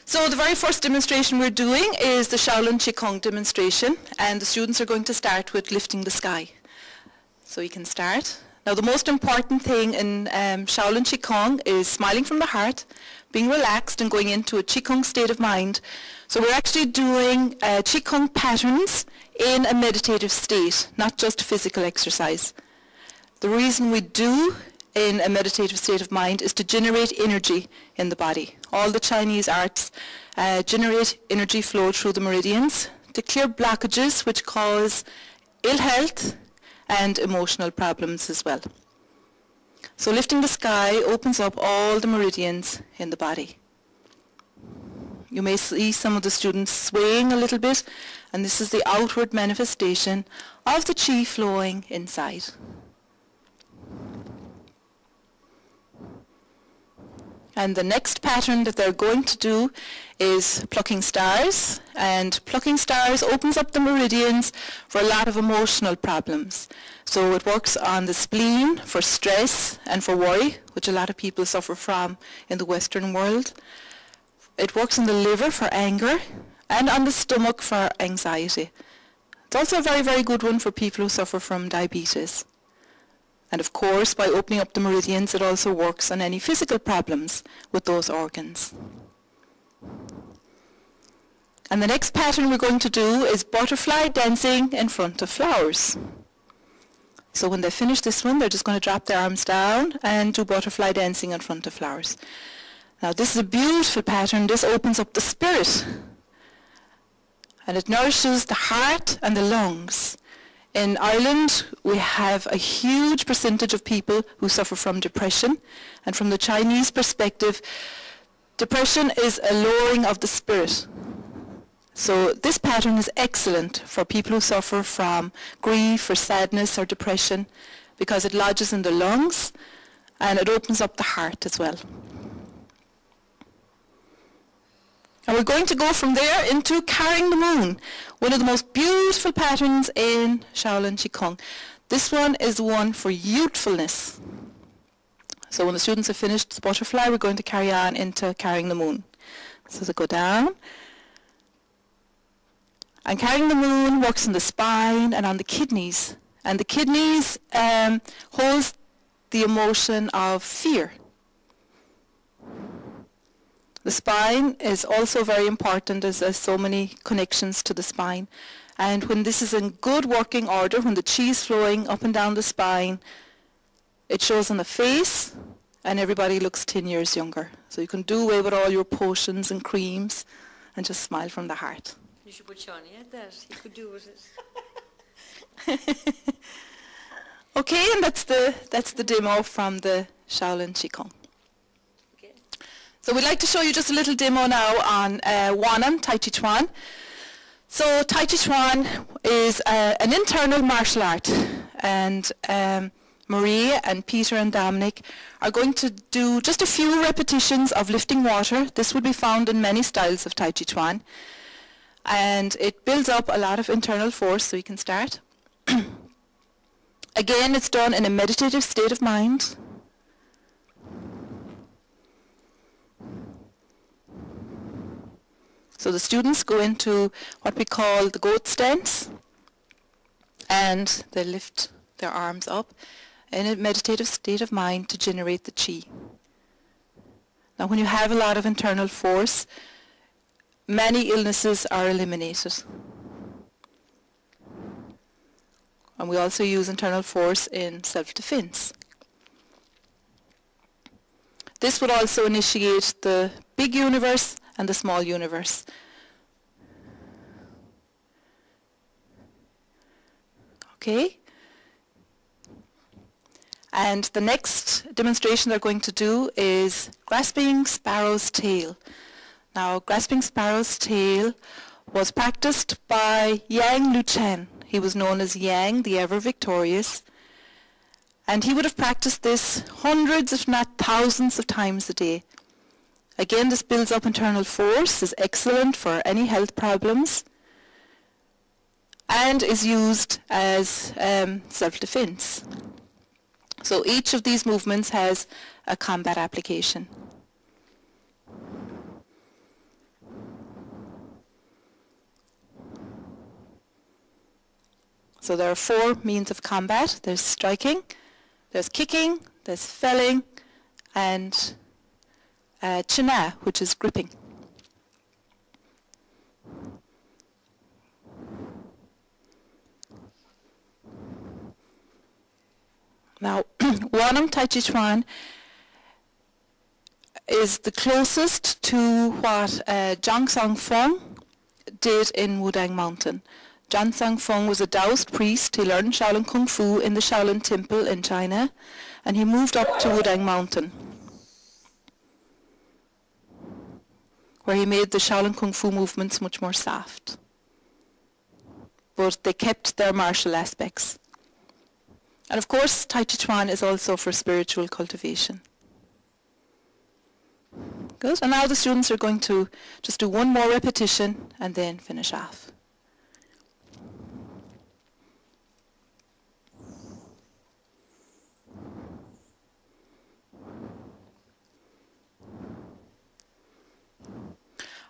So the very first demonstration we're doing is the Shaolin Qigong demonstration, and the students are going to start with lifting the sky. So you can start. Now the most important thing in Shaolin Qigong is smiling from the heart, being relaxed and going into a Qigong state of mind. So we're actually doing Qigong patterns in a meditative state, not just physical exercise. The reason we do in a meditative state of mind is to generate energy in the body. All the Chinese arts generate energy flow through the meridians to clear blockages which cause ill health and emotional problems as well. So lifting the sky opens up all the meridians in the body. You may see some of the students swaying a little bit, and this is the outward manifestation of the qi flowing inside. And the next pattern that they're going to do is plucking stars, and plucking stars opens up the meridians for a lot of emotional problems. So it works on the spleen for stress and for worry, which a lot of people suffer from in the Western world. It works on the liver for anger and on the stomach for anxiety. It's also a very, very good one for people who suffer from diabetes. And of course, by opening up the meridians, it also works on any physical problems with those organs. And the next pattern we're going to do is butterfly dancing in front of flowers. So when they finish this one, they're just going to drop their arms down and do butterfly dancing in front of flowers. Now this is a beautiful pattern. This opens up the spirit, and it nourishes the heart and the lungs. In Ireland, we have a huge percentage of people who suffer from depression, and from the Chinese perspective, depression is a lowering of the spirit. So this pattern is excellent for people who suffer from grief or sadness or depression, because it lodges in the lungs and it opens up the heart as well. And we're going to go from there into carrying the moon, one of the most beautiful patterns in Shaolin Qigong. This one is one for youthfulness. So when the students have finished the butterfly, we're going to carry on into carrying the moon. So they go down. And carrying the moon works on the spine and on the kidneys. And the kidneys holds the emotion of fear. The spine is also very important, as there's so many connections to the spine. And when this is in good working order, when the qi is flowing up and down the spine, it shows on the face, and everybody looks 10 years younger. So you can do away with all your potions and creams and just smile from the heart. You should put Shawnee at that. He could do with it. Okay, and that's the demo from the Shaolin Qigong. So we'd like to show you just a little demo now on Wahnam, Tai Chi Chuan. So Tai Chi Chuan is an internal martial art, and Maria and Peter and Dominic are going to do just a few repetitions of lifting water. This will be found in many styles of Tai Chi Chuan, and it builds up a lot of internal force, so you can start. Again, it's done in a meditative state of mind. So the students go into what we call the goat stance, and they lift their arms up in a meditative state of mind to generate the qi. Now when you have a lot of internal force, many illnesses are eliminated. And we also use internal force in self-defense. This would also initiate the big universe and the small universe. Okay? And the next demonstration they're going to do is grasping sparrow's tail. Now, grasping sparrow's tail was practiced by Yang Luchan. He was known as Yang, the ever victorious. And he would have practiced this hundreds, if not thousands of times a day. Again, this builds up internal force, is excellent for any health problems, and is used as self-defense. So each of these movements has a combat application. So there are 4 means of combat. There's striking, there's kicking, there's felling, and Chuan, which is gripping. Now, Wahnam Tai Chi Chuan is the closest to what Zhang Feng did in Wudang Mountain. Zhang Feng was a Taoist priest. He learned Shaolin Kung Fu in the Shaolin Temple in China, and he moved up to Wudang Mountain, where he made the Shaolin Kung Fu movements much more soft. But they kept their martial aspects. And of course, Tai Chi Chuan is also for spiritual cultivation. Good. And now the students are going to just do one more repetition and then finish off.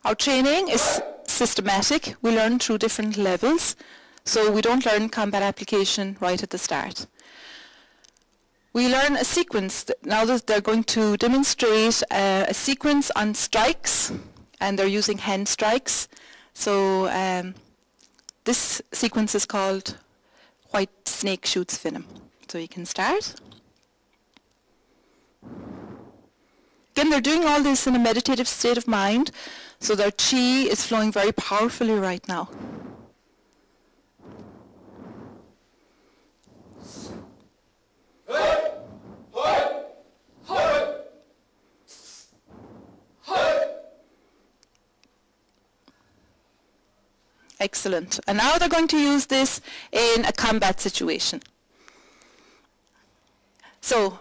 Our training is systematic. We learn through different levels, so we don't learn combat application right at the start. We learn a sequence. Now that they're going to demonstrate a sequence on strikes, and they're using hand strikes. So this sequence is called White Snake Shoots Venom. So you can start. Again, they're doing all this in a meditative state of mind, so their chi is flowing very powerfully right now. Excellent. And now they're going to use this in a combat situation. So,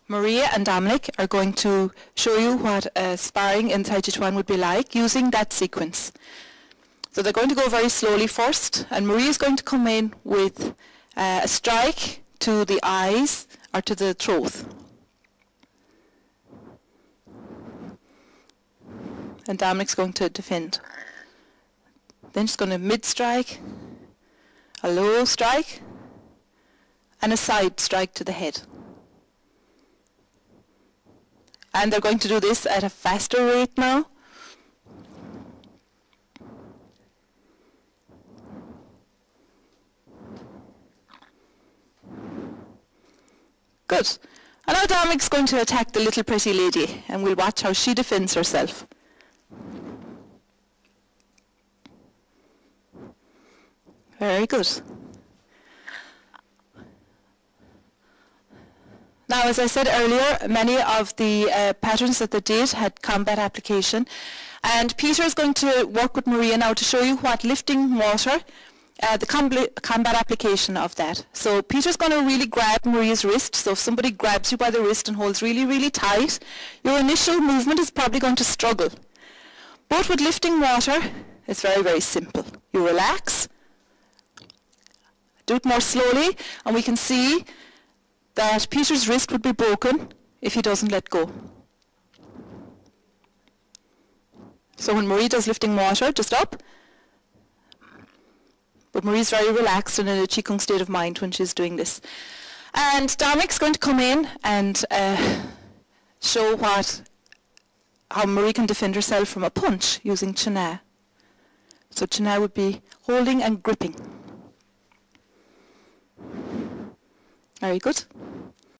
Maria and Dominic are going to show you what sparring in Tai Chi Chuan would be like using that sequence. So they're going to go very slowly first, and Maria is going to come in with a strike to the eyes or to the throat. And Dominic's going to defend. Then she's going to mid-strike, a low strike, and a side strike to the head. And they're going to do this at a faster rate now. Good. And now Dominic's going to attack the little pretty lady, and we'll watch how she defends herself. Very good. Now, as I said earlier, many of the patterns that they did had combat application. And Peter is going to work with Maria now to show you what lifting water, the combat application of that. So Peter's going to really grab Maria's wrist. So if somebody grabs you by the wrist and holds really, really tight, your initial movement is probably going to struggle. But with lifting water, it's very, very simple. You relax. Do it more slowly, and we can see that Peter's wrist would be broken if he doesn't let go. So when Marie does lifting water, just up. But Marie's very relaxed and in a Qigong state of mind when she's doing this. And Dominic's going to come in and show how Marie can defend herself from a punch using Chuan. So Chuan would be holding and gripping. Very good.